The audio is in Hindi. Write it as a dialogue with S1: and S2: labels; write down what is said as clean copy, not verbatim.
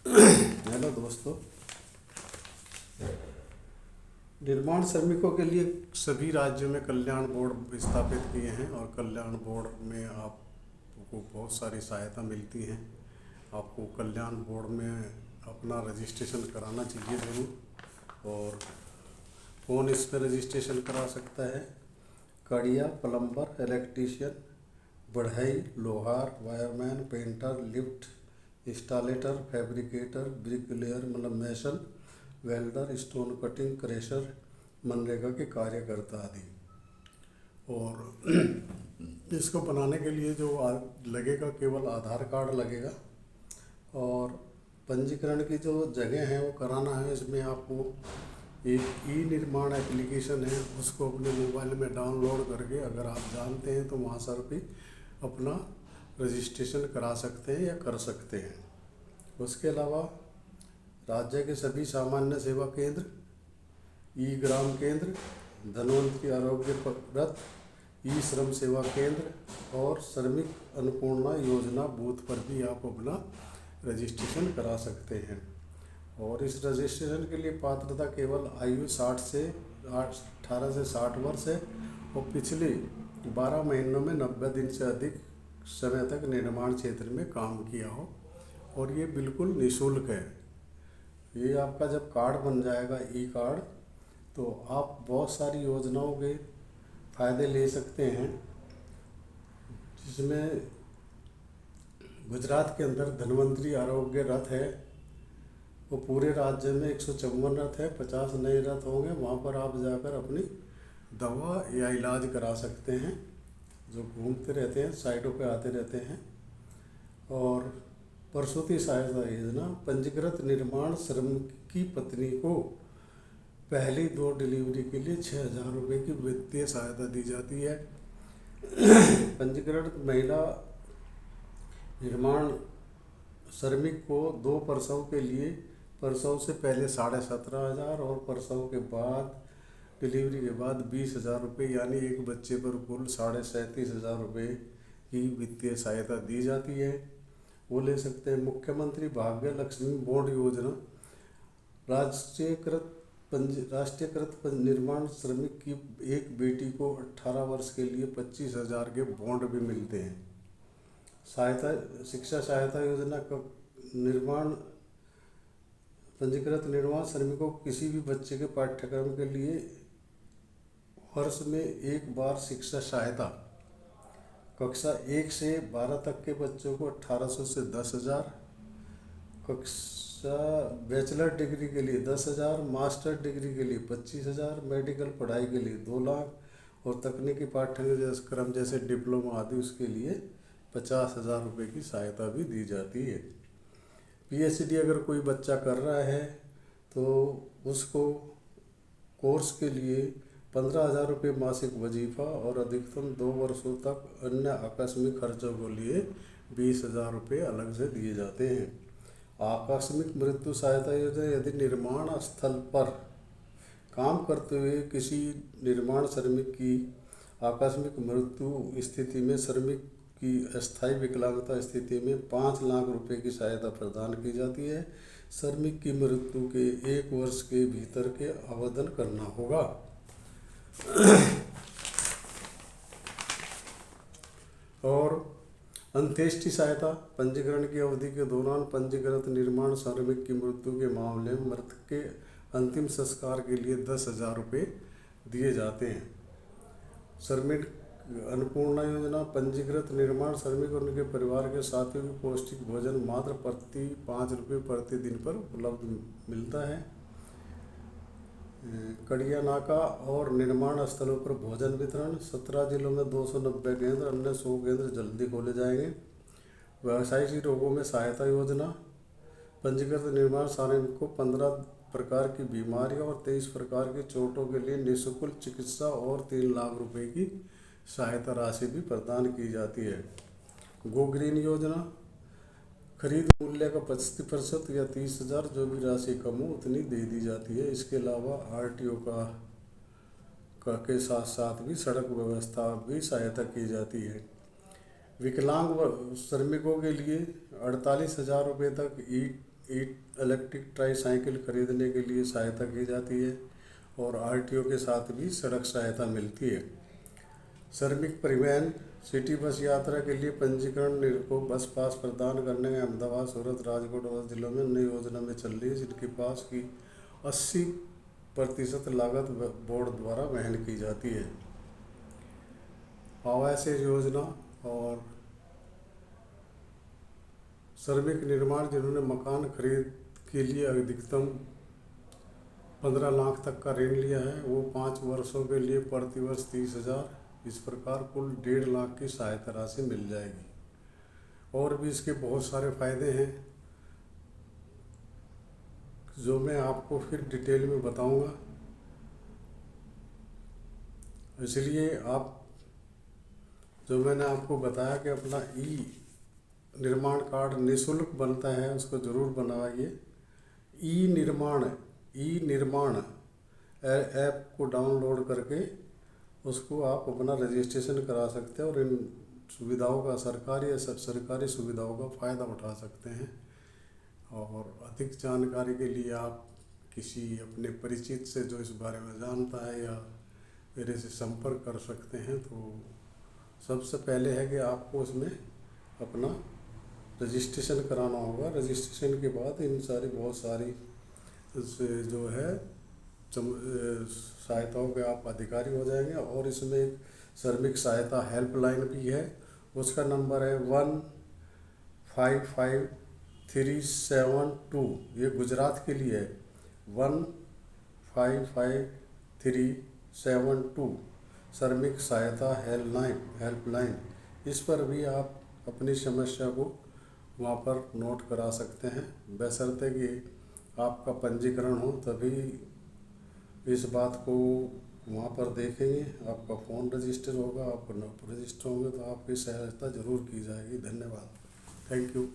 S1: हेलो दोस्तों। निर्माण श्रमिकों के लिए सभी राज्यों में कल्याण बोर्ड स्थापित किए हैं और कल्याण बोर्ड में आपको बहुत सारी सहायता मिलती है। आपको कल्याण बोर्ड में अपना रजिस्ट्रेशन कराना चाहिए ज़रूर। और कौन इस पर रजिस्ट्रेशन करा सकता है? कड़िया, प्लम्बर, इलेक्ट्रीशियन, बढ़ई, लोहार, wireman, painter, lift installer, fabricator, bricklayer मतलब mason, welder, stone cutting, crusher, MNREGA के कार्यकर्ता आदि। और इसको बनाने के लिए जो लगेगा, केवल आधार कार्ड लगेगा। और पंजीकरण की जो जगह है वो कराना है। इसमें आपको एक ई निर्माण एप्लीकेशन है, उसको अपने मोबाइल में डाउनलोड करके अगर आप जानते हैं तो वहाँ सर भी अपना रजिस्ट्रेशन करा सकते हैं या कर सकते हैं। उसके अलावा राज्य के सभी सामान्य सेवा केंद्र, ई ग्राम केंद्र, धन्वंतरी आरोग्य रथ, ई श्रम सेवा केंद्र और श्रमिक अन्नपूर्णा योजना बूथ पर भी आप अपना रजिस्ट्रेशन करा सकते हैं। और इस रजिस्ट्रेशन के लिए पात्रता केवल आयु 18 से 60 वर्ष है और पिछले 12 महीनों में 90 दिन से अधिक समय तक निर्माण क्षेत्र में काम किया हो। और ये बिल्कुल निःशुल्क है। ये आपका जब कार्ड बन जाएगा, ई कार्ड, तो आप बहुत सारी योजनाओं के फ़ायदे ले सकते हैं। जिसमें गुजरात के अंदर धन्वंतरी आरोग्य रथ है, वो पूरे राज्य में 154 रथ है, 50 नए रथ होंगे। वहाँ पर आप जाकर अपनी दवा या इलाज करा सकते हैं, जो घूमते रहते हैं, साइडों पे आते रहते हैं। और प्रसूति सहायता योजना, पंजीकृत निर्माण श्रमिक की पत्नी को पहली 2 डिलीवरी के लिए 6,000 रुपये की वित्तीय सहायता दी जाती है। पंजीकृत महिला निर्माण श्रमिक को 2 प्रसव के लिए प्रसव से पहले 17,500 और प्रसव के बाद डिलीवरी के बाद 20,000 रुपये, यानी एक बच्चे पर कुल 37,500 रुपये की वित्तीय सहायता दी जाती है। वो ले सकते हैं। मुख्यमंत्री भाग्य लक्ष्मी बॉन्ड योजना, राष्ट्रीयकृत निर्माण श्रमिक की एक बेटी को 18 वर्ष के लिए 25,000 के बॉन्ड भी मिलते हैं। शिक्षा सहायता योजना का निर्माण पंजीकृत निर्माण श्रमिकों को किसी भी बच्चे के पाठ्यक्रम के लिए वर्ष में एक बार शिक्षा सहायता, कक्षा 1 से 12 तक के बच्चों को 1800 से 10,000, कक्षा बैचलर डिग्री के लिए 10,000, मास्टर डिग्री के लिए 25,000, मेडिकल पढ़ाई के लिए 2 लाख और तकनीकी पाठ्यक्रम जैसे डिप्लोमा आदि उसके लिए 50,000 रुपये की सहायता भी दी जाती है। पीएचडी अगर कोई बच्चा कर रहा है तो उसको कोर्स के लिए 15,000 रुपये मासिक वजीफा और अधिकतम 2 वर्षों तक अन्य आकस्मिक खर्चों के लिए 20,000 रुपये अलग से दिए जाते हैं। आकस्मिक मृत्यु सहायता योजना, यदि निर्माण स्थल पर काम करते हुए किसी निर्माण श्रमिक की आकस्मिक मृत्यु स्थिति में श्रमिक की अस्थायी विकलांगता स्थिति में 5 लाख रुपए की सहायता प्रदान की जाती है। श्रमिक की मृत्यु के 1 वर्ष के भीतर के आवेदन करना होगा। और अंत्येष्टि सहायता, पंजीकरण की अवधि के दौरान पंजीकृत निर्माण श्रमिक की मृत्यु के मामले में मृतक के अंतिम संस्कार के लिए 10,000 रुपये दिए जाते हैं। श्रमिक अन्नपूर्णा योजना, पंजीकृत निर्माण श्रमिक और उनके परिवार के साथियों को पौष्टिक भोजन मात्र प्रति 5 रुपये प्रति दिन पर उपलब्ध मिलता है। कड़िया नाका और निर्माण स्थलों पर भोजन वितरण, 17 जिलों में 290 केंद्र, अन्य 100 केंद्र जल्दी खोले जाएंगे। व्यावसायिक रोगों में सहायता योजना, पंजीकृत निर्माण श्रमिक को 15 प्रकार की बीमारियों और 23 प्रकार की चोटों के लिए निःशुल्क चिकित्सा और 3 लाख रुपए की सहायता राशि भी प्रदान की जाती है। गो ग्रीन योजना, खरीद मूल्य का 25% या 30,000 जो भी राशि कम हो उतनी दे दी जाती है। इसके अलावा आरटीओ के साथ साथ भी सड़क व्यवस्था भी सहायता की जाती है। विकलांग श्रमिकों के लिए 48,000 रुपये तक ई इलेक्ट्रिक ट्राईसाइकिल खरीदने के लिए सहायता की जाती है और आरटीओ के साथ भी सड़क सहायता मिलती है। श्रमिक परिवहन सिटी बस यात्रा के लिए पंजीकरण को बस पास प्रदान करने में अहमदाबाद, सूरत, राजकोट और जिलों में नई योजना में चल रही है, जिनके पास की 80% लागत बोर्ड द्वारा वहन की जाती है। आवास योजना और श्रमिक निर्माण जिन्होंने मकान खरीद के लिए अधिकतम 15 लाख तक का ऋण लिया है, वो 5 वर्षों के लिए प्रति वर्ष 30,000, इस प्रकार कुल 1.5 लाख की सहायता राशि मिल जाएगी। और भी इसके बहुत सारे फायदे हैं जो मैं आपको फिर डिटेल में बताऊंगा। इसलिए आप जो मैंने आपको बताया कि अपना ई निर्माण कार्ड निःशुल्क बनता है, उसको ज़रूर बनवाइए। ई निर्माण ऐप को डाउनलोड करके उसको आप अपना रजिस्ट्रेशन करा सकते हैं और इन सुविधाओं का सरकारी सुविधाओं का फ़ायदा उठा सकते हैं। और अधिक जानकारी के लिए आप किसी अपने परिचित से जो इस बारे में जानता है या मेरे से संपर्क कर सकते हैं। तो सबसे पहले है कि आपको उसमें अपना रजिस्ट्रेशन कराना होगा। रजिस्ट्रेशन के बाद इन बहुत सारी जो है सहायताओं के आप अधिकारी हो जाएंगे। और इसमें एक श्रमिक सहायता हेल्पलाइन भी है, उसका नंबर है 155372। ये गुजरात के लिए है, 155372 श्रमिक सहायता हेल्पलाइन। इस पर भी आप अपनी समस्या को वहाँ पर नोट करा सकते हैं, बशर्ते कि आपका पंजीकरण हो, तभी इस बात को वहाँ पर देखेंगे। आपका फ़ोन रजिस्टर होगा, आप रजिस्टर होंगे तो आपकी सहायता ज़रूर की जाएगी। धन्यवाद। Thank you.